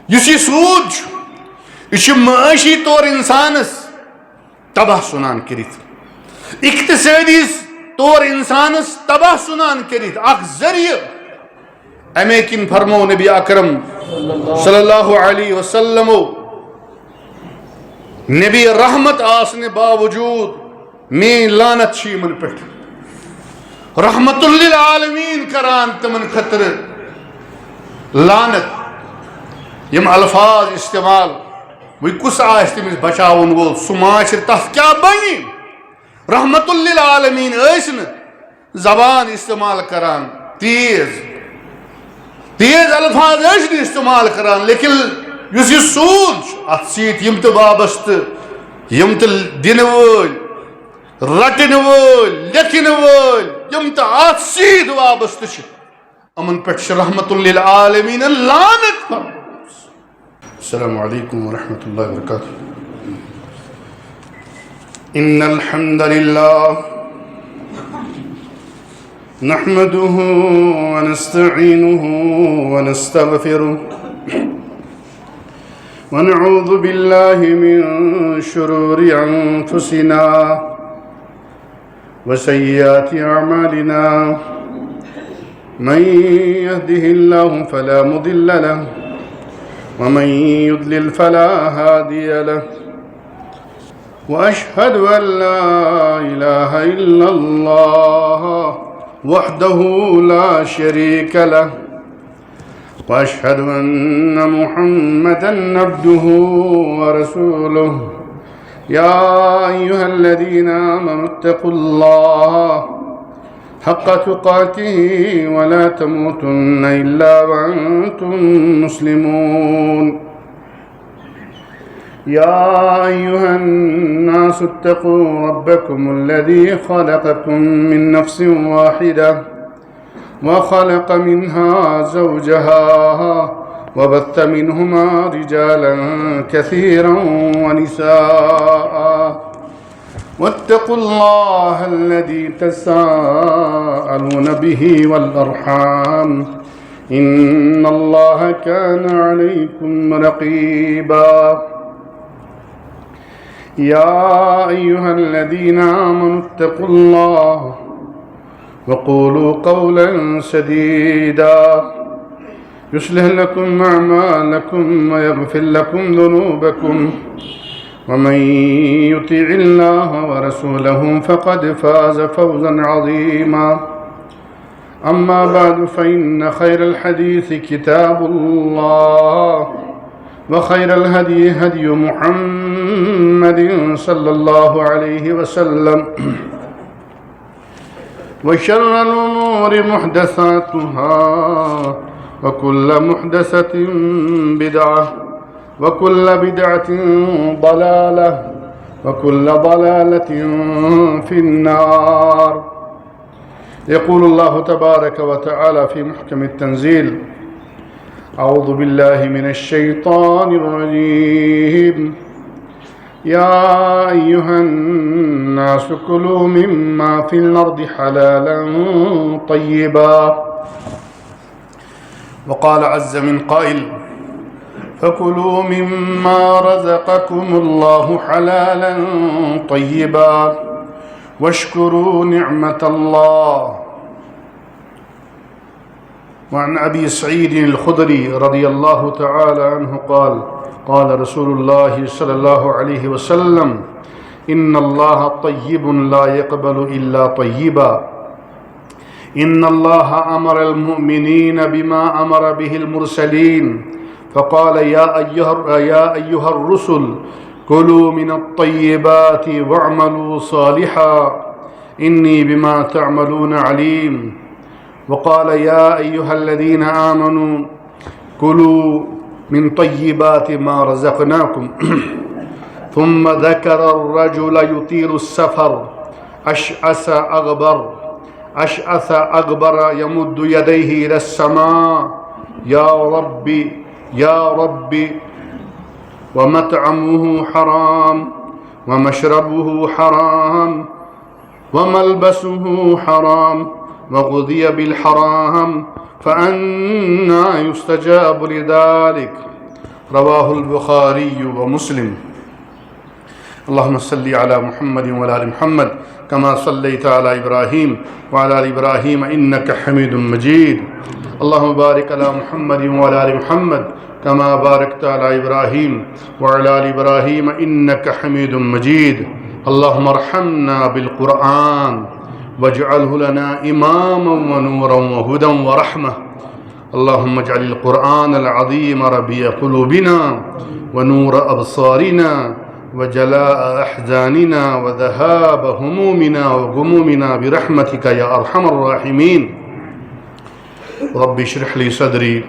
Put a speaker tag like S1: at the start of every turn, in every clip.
S1: یہ سود یہ معاشی طور انسانس تباہ سنان کرت، اقتصادی طور انسانس تباہ سنان کرت اخ ذریعہ امی کن فرمو نبی اکرم صلی اللہ علیہ وسلم نبی رحمت آسنے باوجود مین لانت شیمن پہ رحمت للعالمین کران تمن خطر لانت یم الفاظ استعمال وی کس آس تمس بچاون وول سہ معاشر تس کیا بنی رحمت للعالمین ٲسۍ زبان استعمال کران تیز الفاظ ٲسۍ استعمال کران لیکن یس یہ سود ات سیت یم تہ وابستہ یم تہ دن وول رٹن وول لکھن وول یم تہ ات سیت وابستہ چھ امن پہ رحمت للعالمین لعنت السلام علیکم ورحمۃ اللہ وبرکاتہ ان الحمد للہ نحمده ونستعینه ونستغفره ونعوذ بالله من شرور انفسنا وسيئات اعمالنا من يهده الله فلا مضل له ومن يضلل فلا هادي له وأشهد أن لا إله إلا الله وحده لا شريك له وأشهد أن محمدا عبده ورسوله يا أيها الذين آمنوا اتقوا الله حق تقاته ولا تموتن إلا وأنتم مسلمون يا أيها الناس اتقوا ربكم الذي خلقكم من نفس واحدة وخلق منها زوجها وبث منهما رجالا كثيرا ونساء واتقوا الله الذي تساءلون به والأرحام إن الله كان عليكم رقيبا يا أيها الذين آمنوا اتقوا الله وقولوا قولا سديدا يصلح لكم أعمالكم ويغفر لكم ذنوبكم ومن يطع الله ورسوله فقد فاز فوزا عظيما أما بعد فإن خير الحديث كتاب الله وخير الهدي هدي محمد صلى الله عليه وسلم وشر الأمور محدثاتها وكل محدثة بدعة وكل بدعة ضلالة وكل ضلالة في النار يقول الله تبارك وتعالى في محكم التنزيل أعوذ بالله من الشيطان الرجيم يا أيها الناس كلوا مما في الأرض حلالا طيبا وقال عز من قائل فكلوا مما رزقكم الله حلالا طيبا واشكروا نعمة الله وعن أبي سعيد الخدري رضي الله تعالى عنه قال قال رسول الله صلى الله عليه وسلم إن الله طيب لا يقبل إلا طيبا إن الله أمر المؤمنين بما أمر به المرسلين فقال يا أيها الرسل كلوا من الطيبات واعملوا صالحا إني بما تعملون عليم وقال يا أيها الذين آمنوا كلوا من طيبات ما رزقناكم ثم ذكر الرجل يطيل السفر أشعث أغبر يمد يديه إلى السماء يا ربي ومطعمه حرام ومشربه حرام وملبسه حرام وغذي بالحرام فأنى يستجاب لذلك رواه البخاري ومسلم. اللهم صل على محمد وعلى آل محمد كما صليت على إبراهيم وعلى آل إبراهيم إنك حميد مجيد. اللهم بارك على محمد وعلى آل محمد كما باركت على إبراهيم وعلى آل إبراهيم إنك حميد مجيد. اللهم ارحمنا بالقرآن واجعله لنا إماما ونورا وهدى ورحمة. اللهم اجعل القرآن العظيم ربيع قلوبنا ونور أبصارنا وجلاء أحزاننا وذهاب همومنا وغمومنا برحمتك يا أرحم الراحمين. رب اشرح لي صدري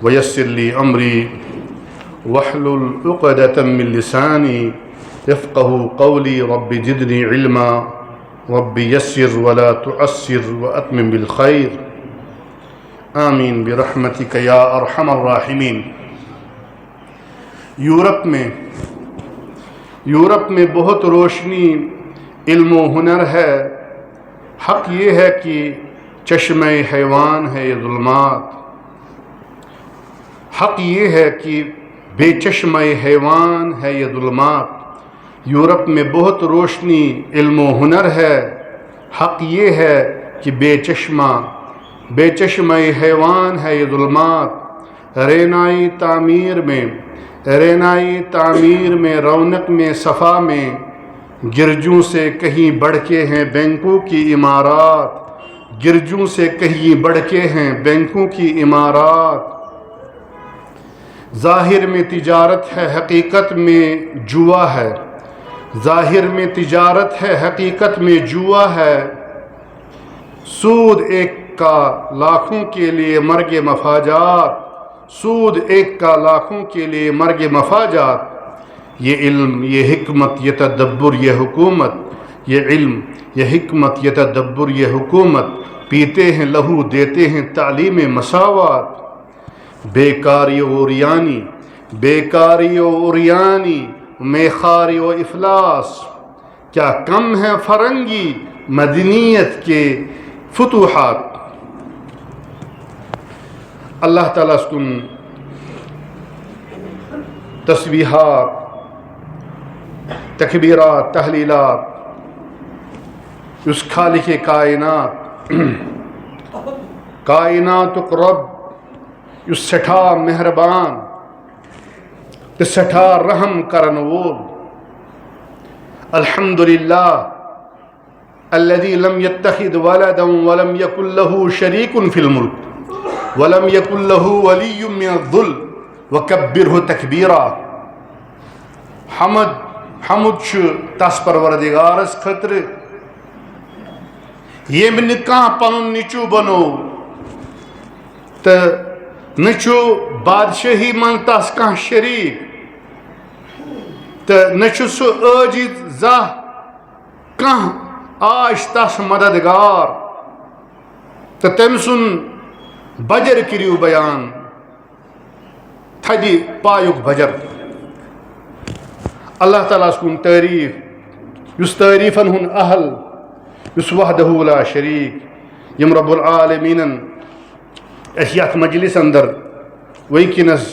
S1: ويسر لي أمري واحلل عقدة من لساني يفقه قولي. رب زدني علما رب يسر ولا تعسر وأتمم بالخير. آمین برحمتک یا ارحم الراحمین. یورپ میں بہت روشنی علم و ہنر ہے. حق یہ ہے کہ چشمہ حیوان ہے یہ ظلمات. حق یہ ہے کہ بے چشمہ حیوان ہے یہ ظلمات. یورپ میں بہت روشنی علم و ہنر ہے. حق یہ ہے کہ بے چشمہ حیوان ہے یہ ظلمات. رینائی تعمیر میں رونق میں صفا میں گرجوں سے کہیں بڑھ کے ہیں بینکوں کی عمارات. گرجوں سے کہیں بڑھ کے ہیں بینکوں کی عمارات. ظاہر میں تجارت ہے حقیقت میں جوا ہے. ظاہر میں تجارت ہے حقیقت میں جوا ہے. سود ایک کا لاکھوں کے لیے مرگ مفاجات. سود ایک کا لاکھوں کے لیے مرگ مفاجات. یہ علم یہ حکمت یہ تدبر یہ حکومت. یہ علم یہ حکمت یہ تدبر یہ حکومت. پیتے ہیں لہو دیتے ہیں تعلیم مساوات. بیکاری و اریانی میخاری و افلاس. کیا کم ہے فرنگی مدنیت کے فتوحات. اللہ تعالیٰ سکن تسبیحات تکبیرات تحلیلات اس خالق کائنات رب اس سٹھا مہربان اس سٹھا رحم کرن وول. الحمدللہ الذي لم يتخذ ولدا ولم يكن له شريك في الملك ولم يكن له ولي من الذل وكبره تكبيرا. حمد چھ تس پروردگارس خطر یم نکاح پنن نچو بنو تو نچو بادشاہی من تس کان شریک تو نچو سو عاجز زاہ کان آج تس مددگار. تو تم سن بجر کریو بیان تھدی پایک بجر. اللہ تعالیٰ سکن تعریف یس تعریفن ہن اہل یس وحدہ لا شریک یم رب العالمین اس مجلس اندر ونکس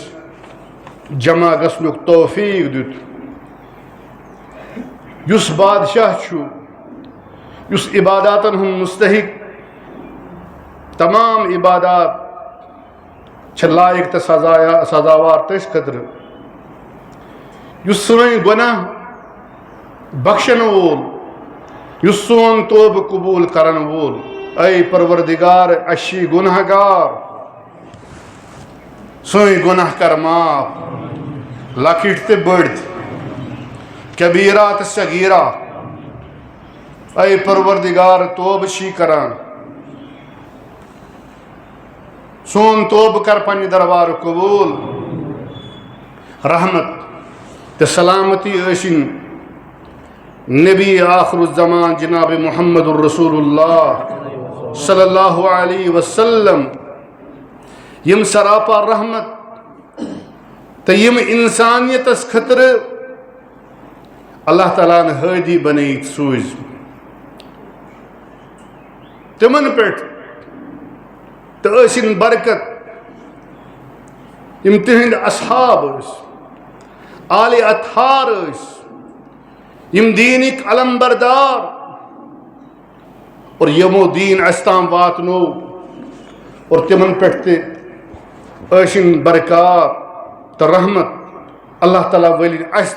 S1: جمع گھنک توفیق دیت. یس بادشاہ چھو یس عباداتن ہن مستحق تمام عبادات چھ لائق تو سزاوار تس خطر. یس سن گناہ بخشن وول یس سون توب قبول کرن وول. اے پروردگار اشی گناہ گار سن گناہ کر معاف لکٹ تو بڑ کبیرہ تو صغیرہ. اے پروردگار توب چھی کران سون توب کر پنہ دربار قبول. رحمت تو سلامتی ٲسِن نبی آخر الزمان جناب محمد الرسول اللہ صلی اللہ علیہ وسلم یم سراپا رحمت تو یم انسانیت خطر اللہ تعالیٰ نے ہادی بنائت سوز. تمن پہ تو ٲسِن برکت یم تہند اصحاب آل اطہار یم دینک علم بردار اور یمو دین استام واتنو اور تمن پہ اشن برکات تو رحمت اللہ تعالیٰ ولین اس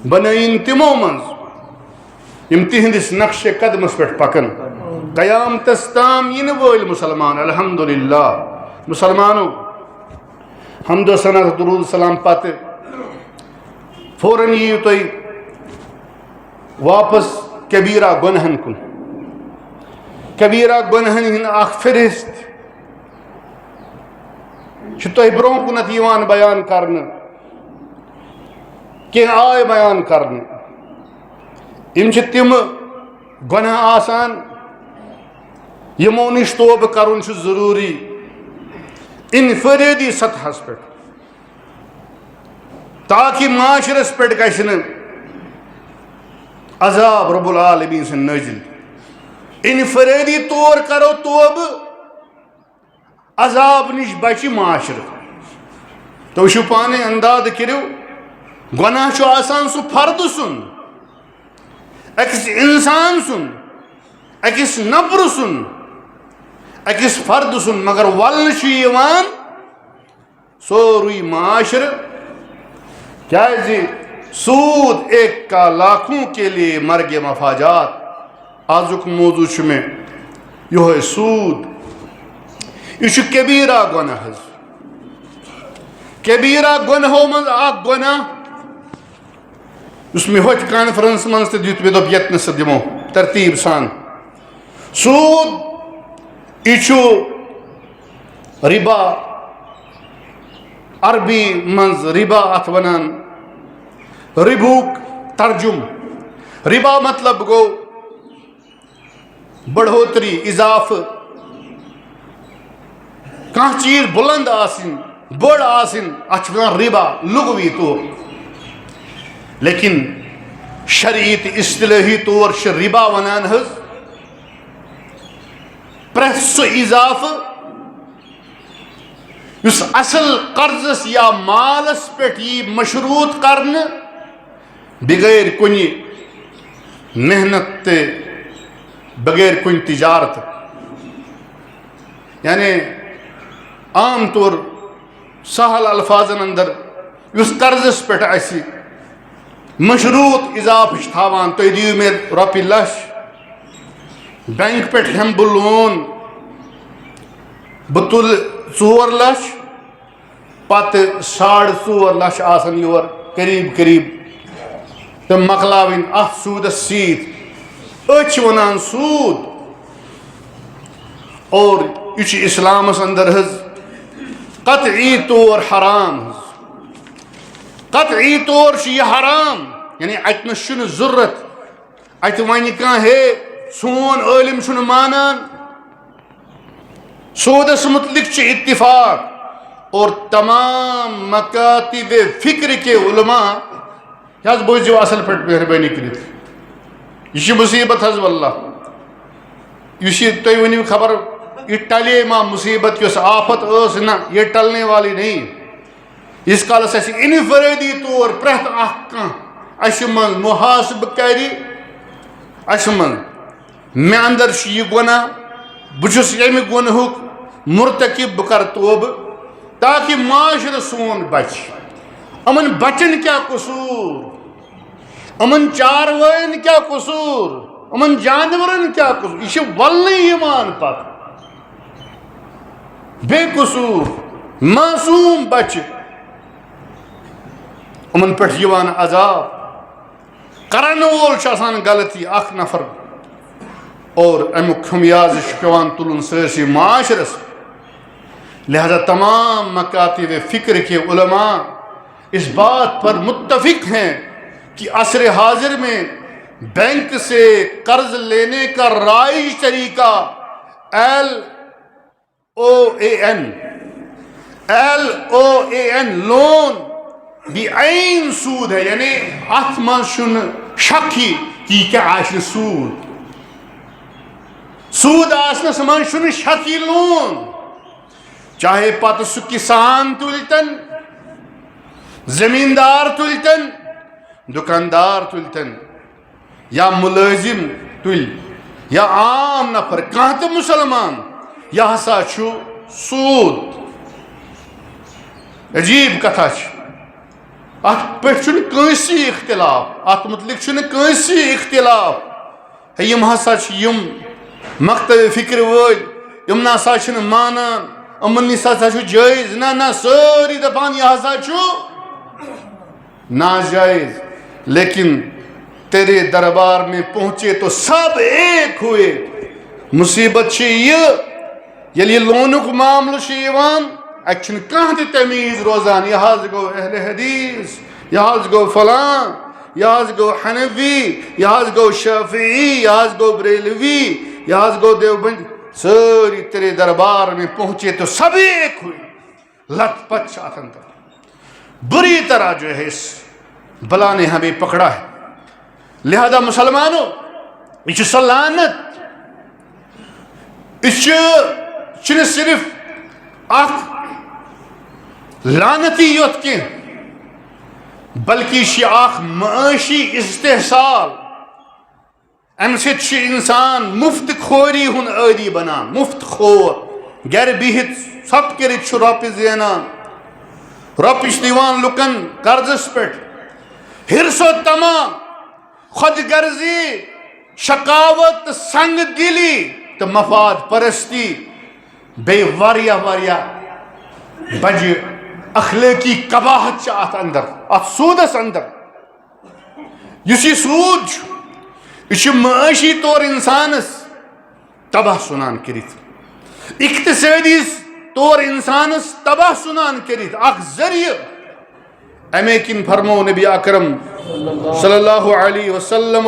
S1: بنائن تمو منز یم تہندس نقش قدمس پہ پکن قیامتس تام ین ول مسلمان الحمدللہ مسلمانوں حمد و ثنا درود سلام پتہ فوراً ییو تُہۍ واپس کبیرہ گنہن کن کبیرہ گنہن ہند اخ فہرست تُہۍ برونٛہہ کُنتھ یِوان بیان کرنہٕ کینٛہہ آے بیان کرنہٕ یم چھ تم گناہ آسان یمو نش توبہ کرن چھ ضروری انفرادی سطحس پہ تاکہ معاشرس پہ گژھِ نہٕ عذاب رب العالمین سن نازل انفرادی طور کرو توبہ عذاب نش بچہ معاشرہ تو وچھو پانے انداز کرو گناہ چھ آسان سہ فرد سن اکس انسان سن اکس نفر سن اکس فرد سن مگر ول چھ یوان سوروی معاشرہ کیازِ سود ایک کا لاکھوں کے لیے مرگ مفاجات آزک موضوع چھ میں یہ سود یہ کبیرہ گناہ کبیرہ گناہو من اخ گناہ اس میں ہوت کانفرنس من تہ دیت مے دوپ یتن سہ دمو ترتیب سان سود یہ ربا عربی منز ربا ات ونان ربوک ترجم ربا مطلب گو بڑھوتری اضافہ کان چیز بلند آسن بڑ آسن اتھ ونان ربا لغوی طور لیکن شریعت اصطلاحی طور چھ ربا ونان حظ پرٛٮ۪تھ سُہ اضافہ یس اصل قرضس یا مالس پٮ۪ٹھ یی مشروط کرنہٕ بغیر کُنہِ محنت تہٕ بغیر کُنہِ تجارت یعنی عام طور سہل الفاظن اندر یس قرضس پٮ۪ٹھ اسہِ مشروط اضافہ چھ تھاوان تُہۍ دِیِو مےٚ رۄپیہِ لچھ بینک پہ ہم بہ لون بہ تل 4 لچھ پتہ 4.5 لچھ آسن یور قریب قریب تو مکلاوین ات سودس سیت أسۍ ونان سود اور یہ اسلامس اندر حظ قطعی طور حرام قطعی طور یہ حرام یعنی اتنس چھنہ ضرورت ات ون کان ہے سون عالم چھُنہٕ مانان سودس متعلق چھ اتفاق اور تمام مکاتب فکر کے علماء حض بوزیو اصل پہ مہربانی کرت یہ مصیبت حض واللہ یہ تھی ونیو خبر یہ ٹلے ما مصیبت اس آفت اس نہ یہ ٹلنے والی نہیں اس کالس اس انفرادی طور پرت اخ اس من محاسب کری اس من میں اندر یہ گناہ بچس یمہ گنہک مرتکب بہ کر توبہ تاکہ معاشرہ سون بچ امن بچن کیا قصور امن چاروائن کیا قصور امن جانورن کیا قصور یہ ولنہ ایمان پت بے قصور معصوم بچ امن پہ یوان عذاب کرن وول چھ آسان غلطی اخ نفر اور امیک خمیاز پیوان تلن سرسی معاشرس لہذا تمام مکاتب فکر کے علماء اس بات پر متفق ہیں کہ عصر حاضر میں بینک سے قرض لینے کا رائج طریقہ LOAN لون بھی عین سود ہے یعنی ات من چھُنہٕ شک ہی کہ کیا آسہِ سود آسنس من چھُنہٕ شک ہی لون چاہے پتہ سہ کسان تلتن، زمیندار تلتن، دکاندار تلتن، یا ملازم تل، یا عام نفر کانٛہہ تہِ مسلمان، یہ ہسا چھُ سود۔ عجیب کتھا چھ، ات پٮ۪ٹھ چھُنہٕ کٲنٛسی اختلاف، ات متعلق چھُنہٕ کٲنٛسی اختلاف۔ یم ہسا چھ یم مکتب فکر وٲلۍ، یم نسا چھنہٕ مانان امن نس ہسا چھُ جٲیز، نہ سٲری دپان یہ ہسا چھُ ناجائز، لیکن تیرے دربار میں پہنچے تو سب ایک ہوئے۔ مصیبت چھ یہ لونک معاملہ چھ یوان، اتہ چھنہٕ کانٛہہ تہِ تمیز روزان، یہ حظ گو اہل حدیث، یہ حظ گو فلاں، یہ حظ گو حنفی، یہ حظ گو شافعی، یہ حظ گو بریلوی، یہ حظ گو دیوبند، ساری تیرے دربار میں پہنچے تو سب ایک ہوئے۔ لت پت ات اندر بری طرح جو ہے اس بلا نے ہمیں پکڑا ہے۔ لہذا مسلمانوں، یہ سہ لعنت، یہ صرف اخ لعنتی یوت کی، بلکہ یہ اخ معاشی استحصال۔ ام سۭتۍ چھُ انسان مفت خوری ہُنٛد عٲدی بنان، مفت خور، گھر بہت ژھۄپہٕ کٔرِتھ چھُ رۄپیہِ زینان، رۄپیہِ چھِ دِوان لُکن قرضس پٮ۪ٹھ، حرص و طمع، خود غرضی، شقاوت تہٕ سنگ دلی تہٕ مفاد پرستی، بیٚیہِ واریاہ بجہِ اخلٲقی قباحت چھِ اتھ اندر، اتھ سودس اندر۔ یُس یہِ سود چھُ، یہ چھُ معاشی طور انسانس تباہ سنان کرت، اقتصادی طور انسانس تباہ سنان کرت، اخ ذریعہ۔ امے کن فرمو نبی اکرم صلی اللہ علیہ وسلم،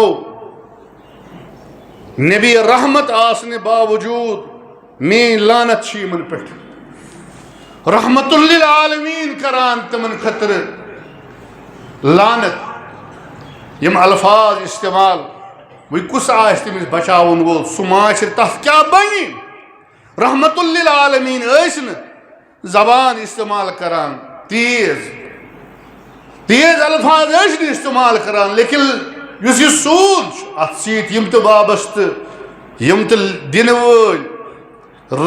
S1: نبی رحمت آسنے باوجود مین لعنت چھ یمن پٮ۪ٹھ، رحمت للعالمین کران تمن خطر لعنت۔ یم الفاظ استعمال وی کس آس تمس بچاون وول، سہ معاشر تس کیا بنی؟ رحمت للعالمین ٲسۍ نہٕ زبان استعمال کران، تیز الفاظ ٲسۍ نہٕ استعمال کران، لیکن یُس یہِ سود چھُ، اتھ سۭتۍ یم تہِ وابستہٕ، یم تہِ دِنہٕ وٲلۍ،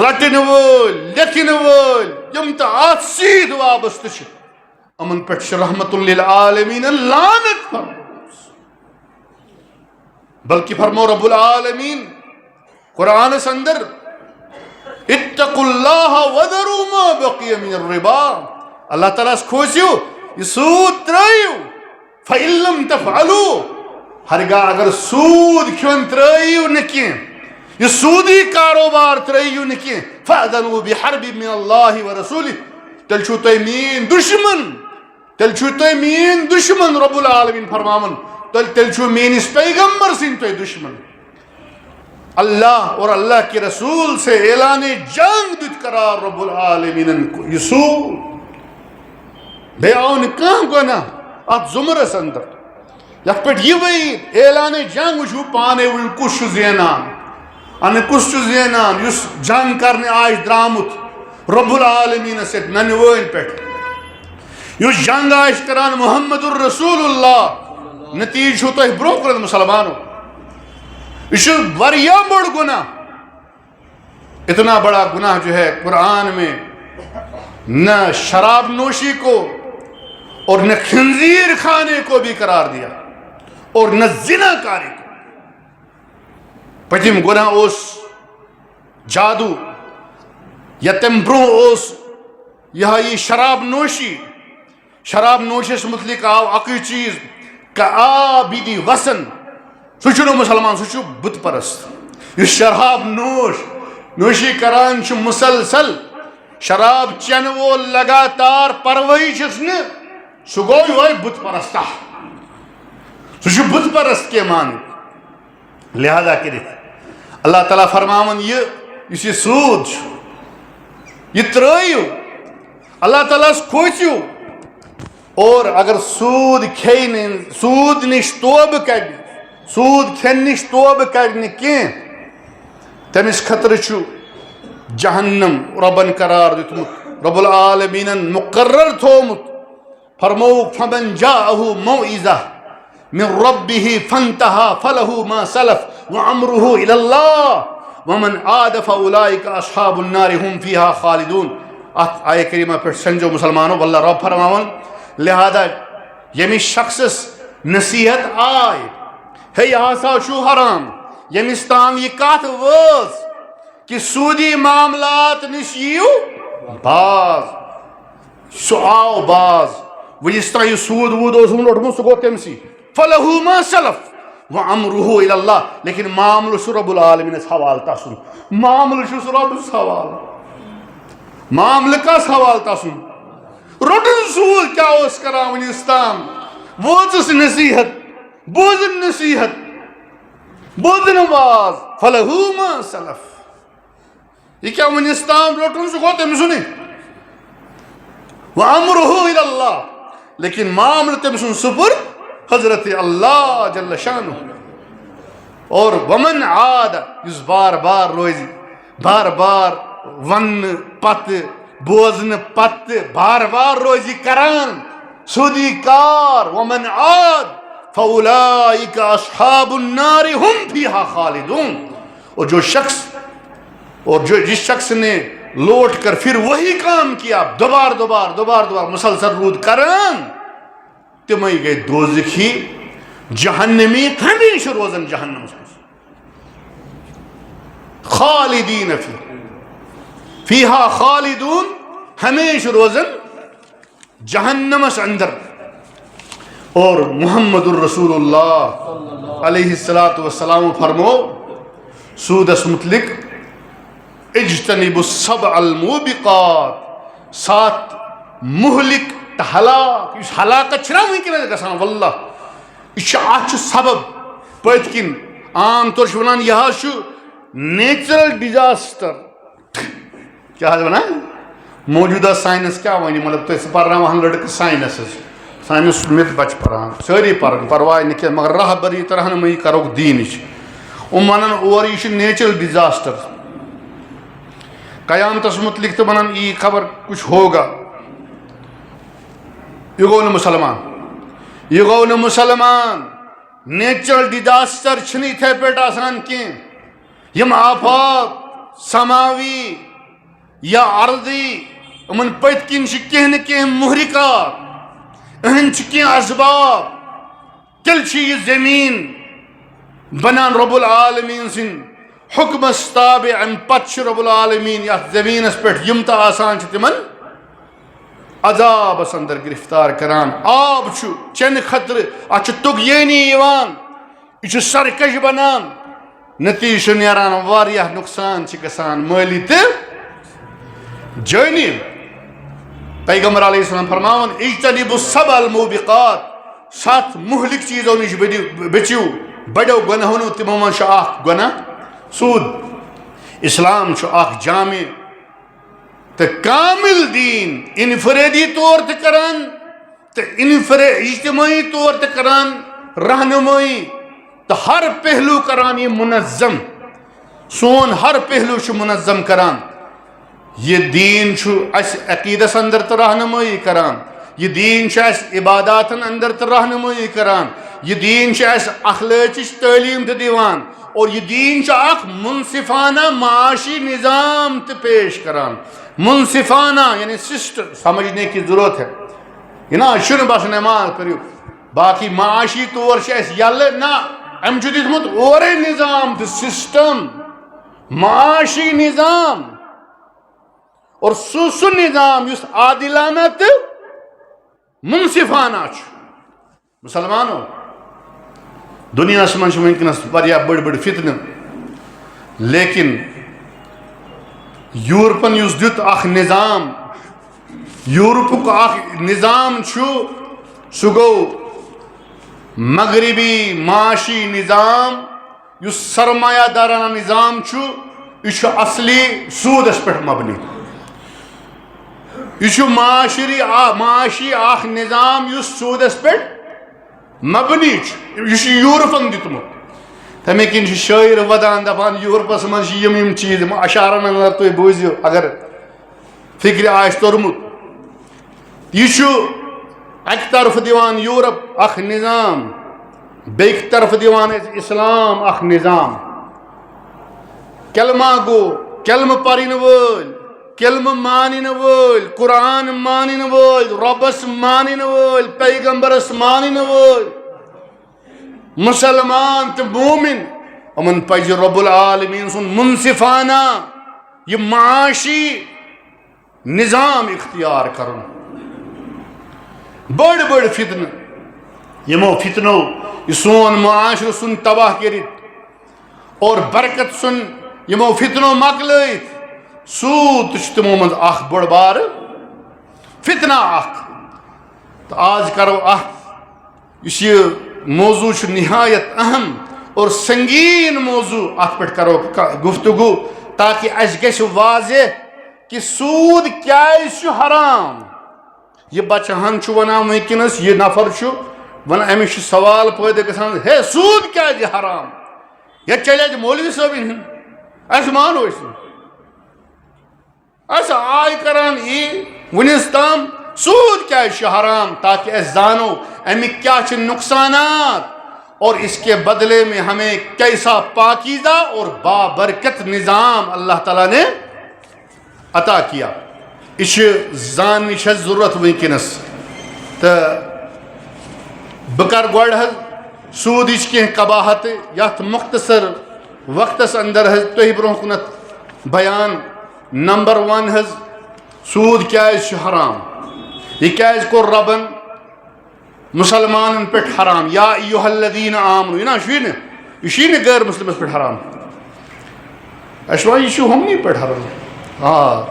S1: رٹنہٕ وٲلۍ، لیکھنہٕ وٲلۍ، یم تہِ اتھ سۭتۍ وابستہٕ چھِ، یمن پٮ۪ٹھ چھِ رحمت للعالمین لعنت فرمٲومٕژ۔ بلکہ فرمو رب العالمین قرآنس اندر، اتقوا اللہ وذروا ما بقی من الربا، اللہ تعالیٰ کھوسیو یہ سود ترائیو، فَإِن لَمْ تَفْعَلُوا، ہرگاہ اگر سود کھیون ترائیو نکی، یہ سودی کاروبار ترائیو نکی، فَأَذَنُوا بِحَرْبٍ مِّنَ اللَّهِ وَرَسُولِهِ، تیل چھو تُہۍ میٛٲنۍ دشمن، تیل چھو تُہۍ میٛٲنۍ دشمن، رب العالمین فرماون تیل چھو میٛٲنِس پیغمبر سٕنٛدۍ تُہۍ دشمن۔ اللہ اور اللہ کے رسول سے اعلان جنگ دت قرار رب العالمین کو۔ یہ سود بیٚیہِ آو نہٕ کانٛہہ گۄناہ اتھ ضمرس اندر، یتھ پٮ۪ٹھ یہ وعید اعلان جنگ وٕچھو پانے ؤنِو کُس چھُ زینان، انہٕ کُس چھُ زینان، یُس جنگ کرنہِ آسہِ درٛامُت رب العالمینس سۭتۍ ننہٕ وٲنۍ پٮ۪ٹھ، یُس جنگ آسہِ کران محمد الرسول اللہ، نتیجہ چھو تۄہہِ برونٛہہ کُن مسلمانو، یہ چھُ واریاہ بوٚڑ گناہ۔ اتنا بڑا گناہ جو ہے قرآن میں نہ شراب نوشی کو اور نہ خنزیر کھانے کو بھی قرار دیا، اور نہ زنا کاری کو۔ پتم گناہ اوس جادو، یا تم برو اوس یہ شراب نوشی۔ شراب نوشس متعلق آو اکی چیز کعابدی وسن، سہ چھُنہٕ مسلمان، سہ چھُ بت پرست۔ یُس شراب نوشی کران چھُ مسلسل، شراب چین وول لگاتار پروٲیی چھُس نہٕ، سہ گوٚو یہوے بت پرستہ، سہ چھُ بت پرست کے مان۔ لہذا کٔرِتھ اللہ تعالیٰ فرماون یُس یہِ سود چھُ، یہ ترٲیِو، اللہ تعالیٰ کھوژِو، اور اگر سود کھیٚیہِ نہٕ، سود نِش توبہٕ کَرِ، سود کھٮ۪نہٕ نِش توبہٕ کَرِ نہٕ کینٛہہ، تٔمِس خٲطرٕ چھُ جہنم رۄبن قرار دیُتمُت۔ رب العالمین مقرر تھومت فرموک فمن جاءه موعظہ من ربه فانتهى فله ما سلف وامره الى الله ومن عاد فاولئك اصحاب النار هم فيها خالدون. آیہ کریمہ پہ سنجو مسلمانوں واللہ رب فرماون لہذا یمس شخصس نصیحت آئی ہے یہ ہسا چھو حرام یمس تام یہ کت وز کہ سودی معاملات نش یو باز سو آو باز وجس تام یہ سود وود اوٹمت سہ گو تمسی فلہو ما سلف وامرہ الی اللہ لیکن معاملہ چھ رب العالمین حوال تسن معاملہ چھ رب حوال معاملہ کس حوال تسن روٹن سود کیا اس کران ونس تام ووتس نصیحت بوزن نصیحت بوزن واز فلہو ما سلف یہ کیا ونس تام روٹن سہ گو تم سن وامرہ الی اللہ لیکن معاملہ تم سن سپر حضرت اللہ جل شانہ. اور ومن عاد اس بار بار روزی بار بار ون پت بوزن پت بار بار روزی کران سودی کار ومن عاد فاولئک اصحاب النار هم فیہا خالدون. اور جس شخص نے لوٹ کر پھر وہی کام کیا دوبار مسلسل رود کران تمے گئی دوزخی جہنمی ہمیشہ روزن جہنم خالدین فیہا خالدون ہمیشہ روزن جہنمس اندر. اور محمد الرسول اللہ علیہ السلام فرمو سودس متعلق اجتنبوا السبع الموبقات 7 مہلک ہلاک اس ہلاکت چھنا ونکس گژھان واللہ یہ سبب پت کن عام طور ونان یہ نیچرل ڈیزاسٹر کیا ونان موجودہ سائنس کیا ون مطلب تھی پرناوان لڑکہ سائنس مت بچ پران ساری پران پرواہ نہ مگر رہبری تو رہنمائی کروک دینچ ونان اور یہ نیچرل ڈیزاسٹر قیامتس متعلق تو ونان یہ خبر کچھ ہوگا. یہ گو نا مسلمان نیچرل ڈیزاسٹر چھن اتھے پیٹ آسان کی یم آفات سماوی یا ارضی امن پت کن کی محرکات اہن کی اسباب تیل یہ زمین بنان رب العالمین سن حکم تابع ام پت رب العالمین یا زمینس پہ یم تا آسان تمن عذاب اندر گرفتار کران. آب چن خطر ات تغیانی یہ سرکش بنان نتیجہ نیران واریاہ نقصان گسان مالی تو جانی. پیغمبر علیہ السلام فرماون اجتنبوا السبع الموبقات 7 مہلک چیزوں نش بچو بڑو گناہوں تمو من اخ گناہ سود. اسلام اخ جامع تو کامل دین انفرادی طور تے کران تو اجتماعی طور تے کران رہنمائی تو ہر پہلو کران یہ منظم سون ہر پہلو منظم کران. یہ دین اس عقیدس اندر تو رہنمائی کران یہ دین اس عبادات اندر تو رہنمائی کران یہ دین اس اخلاقچ تعلیم تو دیوان اور یہ دین اخ منصفانہ معاشی نظام تو پیش کران. منصفانہ یعنی سسٹم سمجھنے کی ضرورت ہے. یہ نا شن بس نماز کرو باقی معاشی طور یل نا ام دیتمت اور نظام تو سسٹم معاشی نظام اور سہ نظام اس عادلانہ تو منصفانہ. مسلمانوں دنیا من ونکس بڑ فتنہ لیکن یورپن دیت اخ نظام یورپک اخ نظام سہ گو مغربی معاشی نظام اس سرمایہ دارانہ نظام یہ اصلی سودس پہ مبنی. یہ معاشی اخ نظام اس سودس پہ مبنی یہ یورپن دیتمت. تمے کن شاعر ودان دپان یورپس من یم چیز اشارن اندر تھی بوزیو اگر فکر آس تورمت یہ اکہ طرف دیوان یورپ اخ نظام بیک طرف دیوان اسلام اخ نظام کلمہ گو کلمہ پرن ول کلمہ مانن ول قرآن مانن ول ربس مانن ول پیغمبرس مانن ول مسلمان تو مومن امن پز رب العالمین سن منصفانہ یہ معاشی نظام اختیار کرن بڑ بڑ فتن یمو فتنو یہ سون معاشر سن تباہ کرت اور برکت سن یمو فتنو مکلت سود تمو من اخ بڑ بار فتنہ اخ تو آج کرو اس موضوع نہایت اہم اور سنگین موضوع ات پہ کرو گفتگو تاکہ اس گژھِ واضح کہ سود کیا حرام یہ بچہن ونان ونکس یہ نفر ون امس سوال پیدا گژھان ہے سود کیا حرام یہ چلے مولوی صٲبن ہند اس مانو اس آئی کران ونس تام سود کیا حرام تاکہ اس زانو امیک کیا نقصانات اور اس کے بدلے میں ہمیں کیسا پاکیزہ اور بابرکت نظام اللہ تعالیٰ نے عطا کیا اس زان ضرورت ونکس تو بکر گوڑ سود کی قباحت یت مختصر وقتس اندر تھی برہ کنت بیان نمبر 1 سود کیا حرام یہ کیا کور ربن مسلمان پہ حرام یا ایوہ الذین آمنو یہ نا غیر مسلمس پہ حرام اشوا یہ ہمنی پہ حرام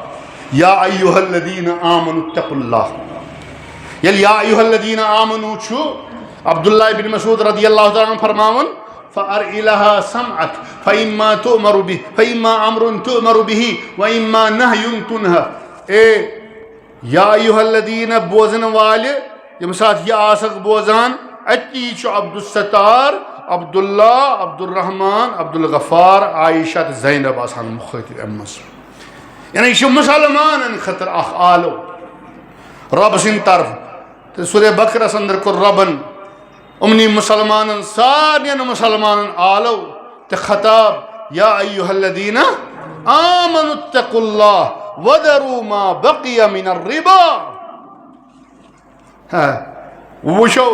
S1: یا ایوہ الذین آمنو اتقوا اللہ یل یا ایوہ الذین آمنو عبداللہ بن مسعود رضی اللہ تعالیٰ عنہ فرماون فَأَرْئِ لَهَا سَمْعَكَ فَإِمَّا تُؤْمَرُ بِهِ فَإِمَّا أَمْرٌ تُؤْمَرُ بِهِ وَإِمَّا نَهْيٌ تُنْهَى اے یا ایوہ الذین بوزن والے یم سات یہ آسک بوزان اتی عبدالستار عبداللہ عبدالرحمن عبدالغفار عائشہ زینب آسان مخاطب امس یعنی یہ مسلمان خطر اخ آلو رب سن طرف سورہ بقرہ اندر کو ربن امنی مسلمان سارین مسلمان آلو تے خطاب یا ایوہ الذین آمنوا اتقوا اللہ وذروا ما بقی من الربا وشو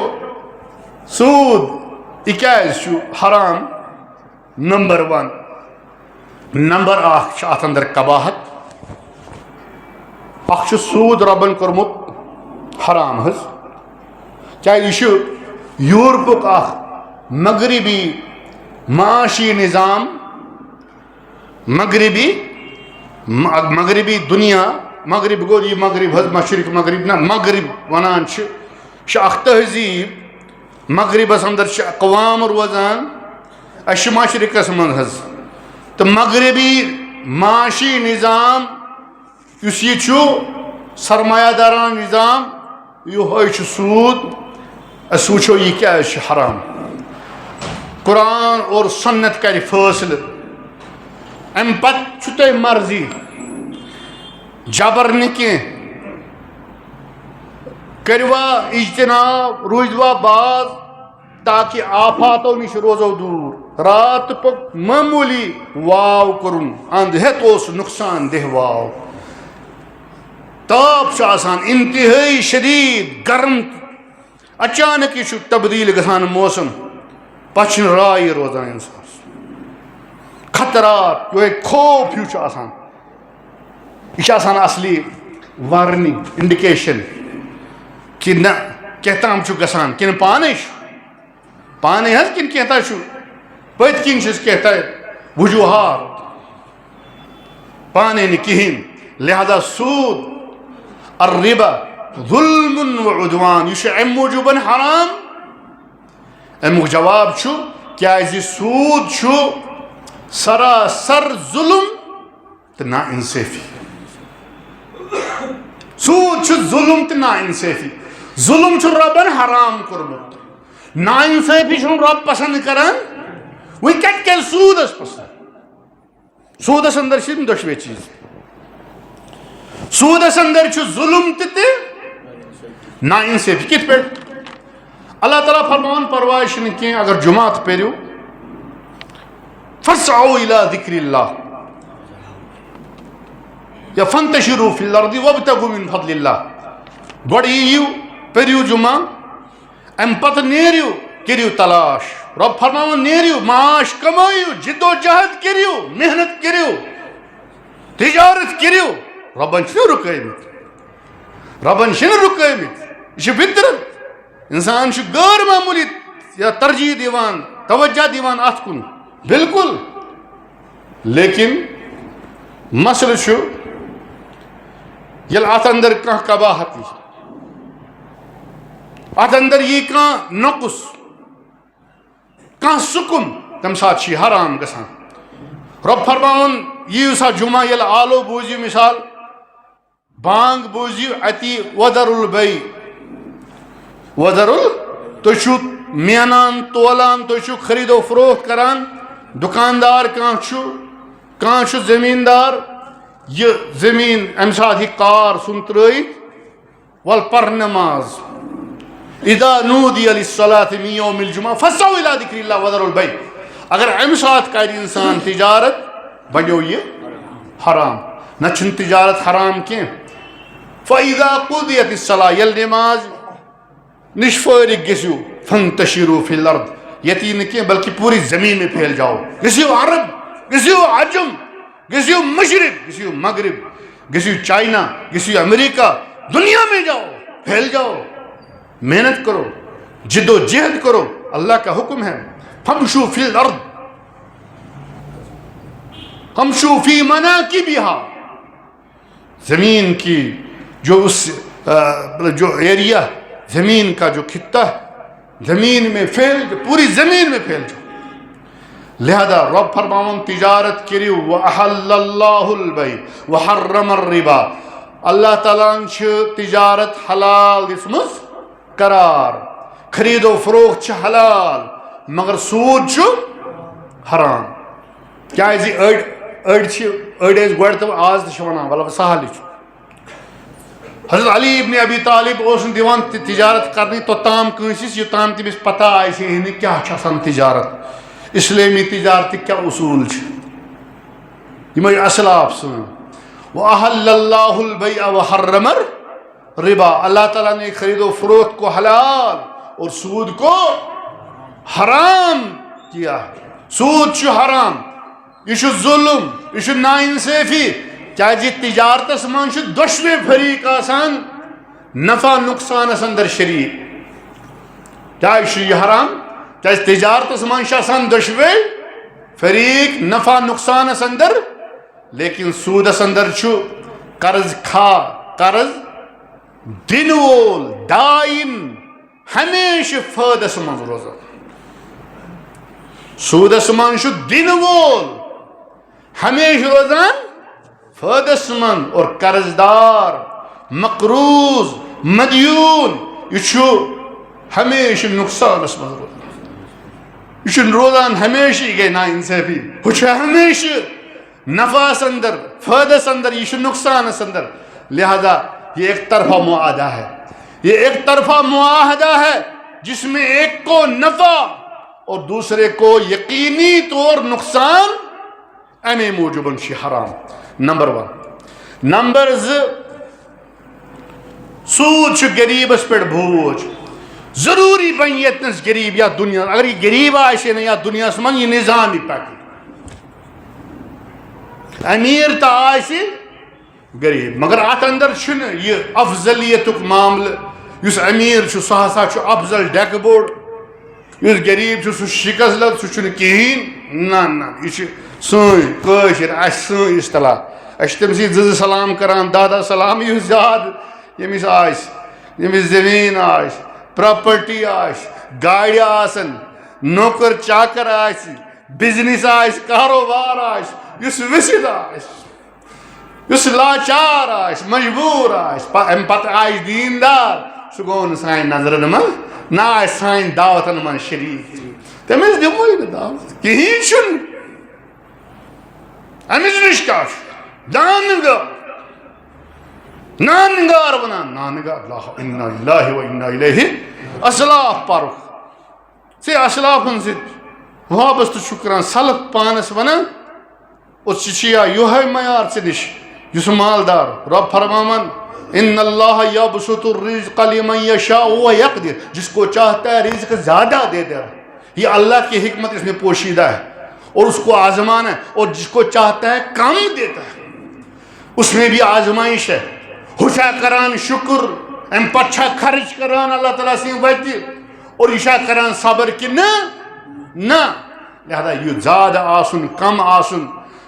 S1: سود یہ حرام نمبر 1 نمبر 1 ات اندر قباحت اخ سود ربن کورمت حرام کیا یہ یورپک اخ مغربی معاشی نظام مغربی دنیا مغرب گو یہ مغرب مشرق مغرب نا مغرب ونان اخ تہذیب مغربس اندر اقوام روزان اس مشرقس من تو مغربی معاشی نظام اس یہ سرمایہ داران نظام یہ سود اس وچھو یہ کیا حرام قرآن اور سنت کر فیصل ام پت تہ مرضی جبر نکی کروا اجتناب روزوا باز تاکہ آفاتوں نش روزو دور رات پک معمولی واو کرن اند ہتوس نقصان دہ واو تاپ آسان انتہائی شدید گرم اچانک یہ تبدیل گژھان موسم پچھن رائے روزان انسان خطرات یہ خوف یہ آسان یہ اصلی وارننگ انڈیکیشن کہ نہ کہتام گژھان کن پانے پانے کن کہتا پت کن کہتا وجوہات پانے کہین لہذا سود الربا ظلم و عدوان یہ موجوب حرام امیک جواب کیا سود سراسر ظلم تو نا انصافی سود ظلم تو نا انصافی ظلم ربن حرام کورمت نا انصافی رب پسند کران وہ کت سودس پسند سودس اندر دشوے چیز سودس اندر چھُ ظلم تہِ نا انصافی کِتھ پٲٹھۍ اللہ تعالیٰ فرماوان پرواے چھُنہٕ کینٛہہ اگر جمعات پٔرِو فسعوا الى ذکر اللہ یا فانتشروا فی الارض وابتغوا من فضل اللہ گۄڈٕ یِیِو پٔرِو جمعہ امہِ پتہٕ نیرِو کٔرِو تلاش رب فرماوان نیرِو معاش کمٲیِو جد و جہد کٔرِو محنت کٔرِو تجارت کٔرِو ربن چھِنہٕ رُکٲومٕتۍ ربن چھِنہٕ رُکٲومٕتۍ یہِ چھِ فطرت انسان چھُ غٲر معموٗلی یا ترجیح دِوان توجہ دِوان اتھ کُن بالکل لیکن مسئلہ چھُ ییٚلہِ اتھ اندر کانٛہہ قباحت یی اتھ اندر یی کانٛہہ نۄقُص کانٛہہ سُکُن تمہِ ساتہٕ چھُ یہِ حرام گژھان رب فرماوان یِیِو سا جمعہ ییٚلہِ آلو بوٗزِو مثال بانگ بوٗزِو اتی وَدَرُ البَیع تُہۍ چھِو مینان تولان تُہۍ چھِو خرید و فروخت کران دُکاندار کانٛہہ چھُ زٔمیٖندار یہِ زٔمیٖن اَمہِ ساتہٕ ہیٚکہِ کار سُنٛد ترٛٲیِتھ وَلہٕ پَر نٮ۪ماز اِذا نودِیَ لِلصَّلَاةِ مِن یومِ الجُمعہ فَسَعوا اِلیٰ ذِکرِ اللہِ وَذَرُوا البَیع اگر اَمہِ ساتہٕ کَرِ اِنسان تجارت بَنیو یہِ حرام نہ چھُنہٕ تجارت حرام کینٛہہ فَإِذَا قُضِیَتِ الصَّلَاةُ ییٚلہِ نٮ۪ماز نِش فٲرِغ گٔژھِو فَانتَشِرُوا فِی الْأَرْضِ ییٚتی نہٕ کینٛہہ بلکہ پوٗری زٔمیٖن میں پھیل جاؤ گٔژھِو عرب گٔژھِو عجم گٔژھِو مشرق گٔژھِو مغرب گٔژھِو چائنا گٔژھِو امریکہ دنیا میں جاؤ پھیل جاؤ محنت کرو جد و جہد کرو اللہ کا حکم ہے فَامْشُوا فِی الْأَرْضِ فَامْشُوا فِی مَنَاکِبِہَا زمین کی جو ایریا زمین کا جو خطہ زمین میں پوری زمین میں پھیل جاؤ لہذا رب فرماون تجارت کریو وَأَحَلَّ اللَّهُ الْبَيْعَ وَحَرَّمَ الرِّبَا اللہ تعالیٰ چھِ تجارت حلال دِژمٕژ قرار خرید و فروخت چھِ حلال مگر سود چھُ حرام کیازِ أڑۍ ٲسۍ گۄڈٕ تہٕ آز تہِ چھِ وَنان وَلہٕ سہلٕے چھُ حضرت علی ابن ابی طالب اوس نہٕ دِوان تجارت کرنہِ توٚتام کٲنٛسہِ یوٚتام تٔمِس پتہ آسہِ ہے نہٕ کیٛاہ چھُ آسان تجارت اسلٲمی تجارتٕکۍ کیٛاہ اصوٗل چھِ یِمے اسلاف سٲنۍ وَأَحَلَّ اللَّهُ الْبَيْعَ وَحَرَّمَ الرِّبَا اللہ تعالیٰ نے خرید و فروخت کو حلال اور سود کو حرام کیا سود چھُ حرام یہ چھُ ظلم یہ چھُ ناانصٲفی کیازِ تجارتس منٛز چھُ دۄشوے فریٖق آسان نفع نقصانس اندر شریٖک کیازِ چھُ یہِ حرام کیازِ تجارتس منٛز چھِ آسان دۄشوے فریٖق نفع نقصانس اندر لیکن سودس اندر چھُ قرض قرض دِنہٕ وول دایِن ہمیشہِ فٲیدس منٛز روزان سودس منٛز چھُ دِنہٕ وول ہمیشہِ روزان فٲیدس منٛز اور قرض دار مقروض مدیون یہ چھُ ہمیشہِ نقصانس منٛز روزان یہ چھُنہٕ روزان ہمیشہِ یہِ گٔے نا انصٲفی ہُہ چھُ ہمیشہِ نفعس اندر فٲیدس اندر یہ چھُ نقصانس اندر لہذا یہ ایک طرفہ معاہدہ ہے یہ ایک طرفہ معاہدہ ہے جس میں ایک کو نفع اور دوسرے کو یقینی طور نقصان امی موجوباً چھِ حرام نمبر 1 نمبر 2 سود چھُ غریبس پٮ۪ٹھ بوجھ ضروری بنہِ ییٚتنس غریب یا دنیا اگر یہ غریب آسہِ نہٕ یا دنیاہس منٛز یہِ نظام یی پکہِ امیر تہِ آسہِ غریب مگر اتھ اندر چھُنہٕ یہِ افضلیتُک معاملہٕ یُس امیر چھُ سُہ ہسا چھُ افضل ڈیکہٕ بوٚڑ یُس غریب چھُ سُہ شِکس لد سُہ چھُنہٕ کِہیٖنۍ نہ یہِ چھُ سٲنۍ کٲشِر اَسہِ سٲنۍ اصطلاح أسۍ چھِ تٔمِس زٕ سلام کران دہ سلام یُس زیادٕ ییٚمِس آسہِ ییٚمِس زٔمیٖن آسہِ پراپرٹی آسہِ گاڑِ آسن نوکر چاکر آسہِ بِزنِس آسہِ کاروبار آسہِ یُس وِسِد آسہِ یُس لاچار آسہِ مجبوٗر آسہِ اَمہِ پتہٕ آسہِ دیٖندار سُہ گوٚو نہٕ سانہِ نظرن منٛز نہ آسہِ سانہِ دعوتن منٛز شریٖک تٔمِس دِموے نہٕ دعوت کِہیٖنۍ چھُنہٕ أمِس نِش کیٛاہ چھُ جان گوٚو نانگار ونان نانگار اللہ انا اللہ و انا الیہ اسلاف پارک سے اسلافن سے وابستہ شکران سلف پانس ونان اس چیا یہ معیار سے نش یس مالدار رب فرماون ان اللہ یبسط الرزق لمن یشاء ویقدر، جس کو چاہتا ہے رزق زیادہ دے دے رہا، یہ اللہ کی حکمت اس میں پوشیدہ ہے اور اس کو آزمانا ہے، اور جس کو چاہتا ہے کم دیتا ہے، اس میں بھی آزمائش ہے۔ ہوشا کران شکر ام پچھا خرچ کران اللہ تعالیٰ سے وجہ اور اشا کران صبر کہ نہ لہذا یہ زیادہ آسن کم آسن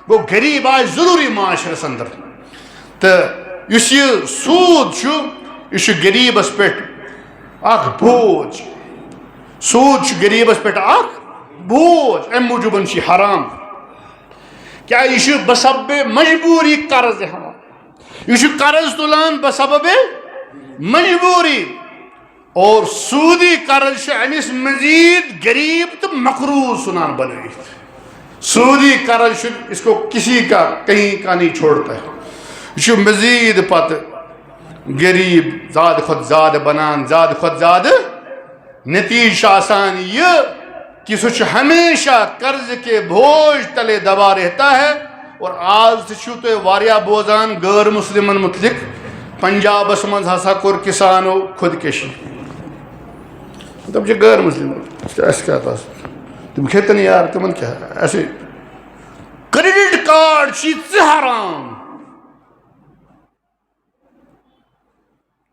S1: گو غریب آئے ضروری معاشرس اندر تو اس یہ سود چھو یہ غریبس پہ اخ بوجھ، سود چھ غریبس پہ اخ بوجھ، ام موجوبن چھ حرام، کیا یہ بسبب مجبوری قرض ہوا، یہ قرض تلان بسبب مجبوری، اور سودی قرض امس مزید غریب تو مقروض سنان بنائیت۔ سودی قرض اس کو کسی کا کہیں کا نہیں چھوڑتا ہے، یہ مزید پتہ غریب زیادہ خود زیادہ بنان، زیادہ خود زیادہ نتیجہ آسان یہ کہ سوچ ہمیشہ قرض کے بوجھ تلے دبا رہتا ہے۔ اور آج چھو تو واریا بوزان غیر مسلمن متعلق پنجاب من ہسا کور کسانو خودکشی، تم چھ غیر مسلم اس کیا تھا تم کھیتن یار تمن کیا ایسے کریڈٹ کارڈ چھ حرام،